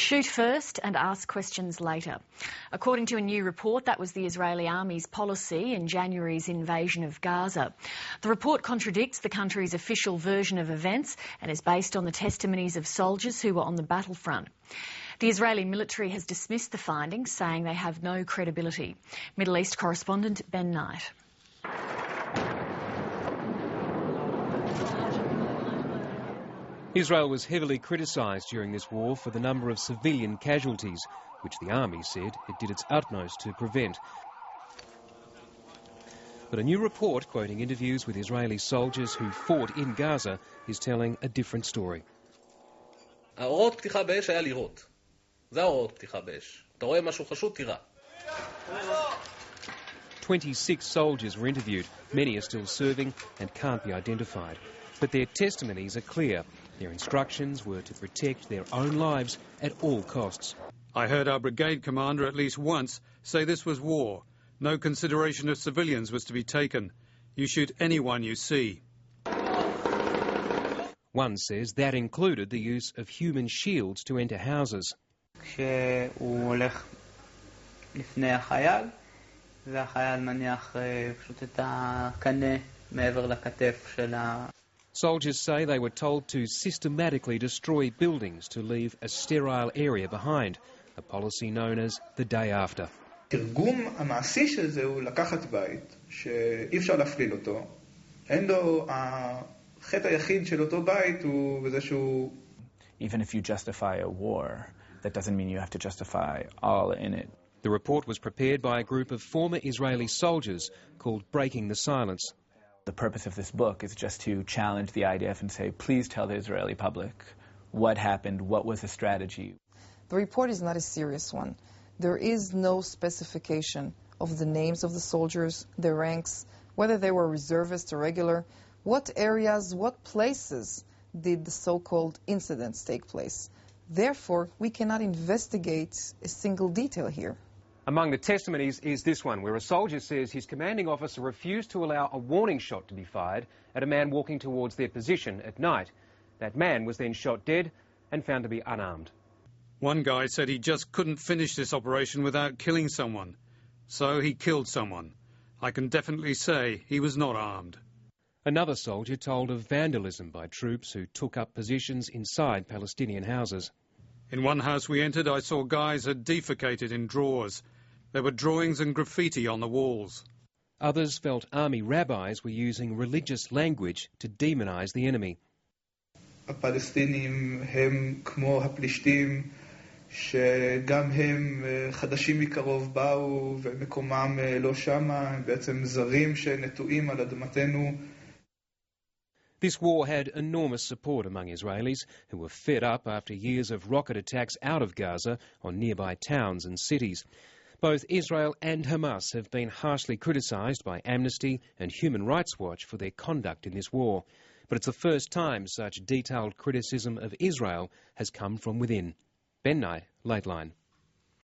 Shoot first and ask questions later. According to a new report, that was the Israeli army's policy in January's invasion of Gaza. The report contradicts the country's official version of events and is based on the testimonies of soldiers who were on the battlefront. The Israeli military has dismissed the findings, saying they have no credibility. Middle East correspondent Ben Knight. Israel was heavily criticised during this war for the number of civilian casualties, which the army said it did its utmost to prevent. But a new report quoting interviews with Israeli soldiers who fought in Gaza is telling a different story. 26 soldiers were interviewed. Many are still serving and can't be identified. But their testimonies are clear. Their instructions were to protect their own lives at all costs. I heard our brigade commander at least once say this was war. No consideration of civilians was to be taken. You shoot anyone you see. One says that included the use of human shields to enter houses. Soldiers say they were told to systematically destroy buildings to leave a sterile area behind, a policy known as the day after. התרגום המעשי של זה הוא לקחת בית שאי אפשר להפליל אותו. אין לו, החטא היחיד של אותו בית הוא בזה שהוא... Even if you justify a war, that doesn't mean you have to justify all in it. The report was prepared by a group of former Israeli soldiers called Breaking the Silence. The purpose of this book is just to challenge the IDF and say, please tell the Israeli public what happened, what was the strategy. The report is not a serious one. There is no specification of the names of the soldiers, their ranks, whether they were reservists or regular, what areas, what places did the so-called incidents take place. Therefore, we cannot investigate a single detail here. Among the testimonies is this one, where a soldier says his commanding officer refused to allow a warning shot to be fired at a man walking towards their position at night. That man was then shot dead and found to be unarmed. One guy said he just couldn't finish this operation without killing someone. So he killed someone. I can definitely say he was not armed. Another soldier told of vandalism by troops who took up positions inside Palestinian houses. In one house we entered, I saw guys had defecated in drawers. There were drawings and graffiti on the walls. Others felt army rabbis were using religious language to demonise the enemy. הפלסטינים הם כמו הפלישתים שגם הם חדשים מקרוב באו ומקומם לא שמה, הם בעצם זרים שנטועים על אדמתנו. This war had enormous support among Israelis who were fed up after years of rocket attacks out of Gaza on nearby towns and cities. Both Israel and Hamas have been harshly criticised by Amnesty and Human Rights Watch for their conduct in this war. But it's the first time such detailed criticism of Israel has come from within. Ben Knight, Lateline.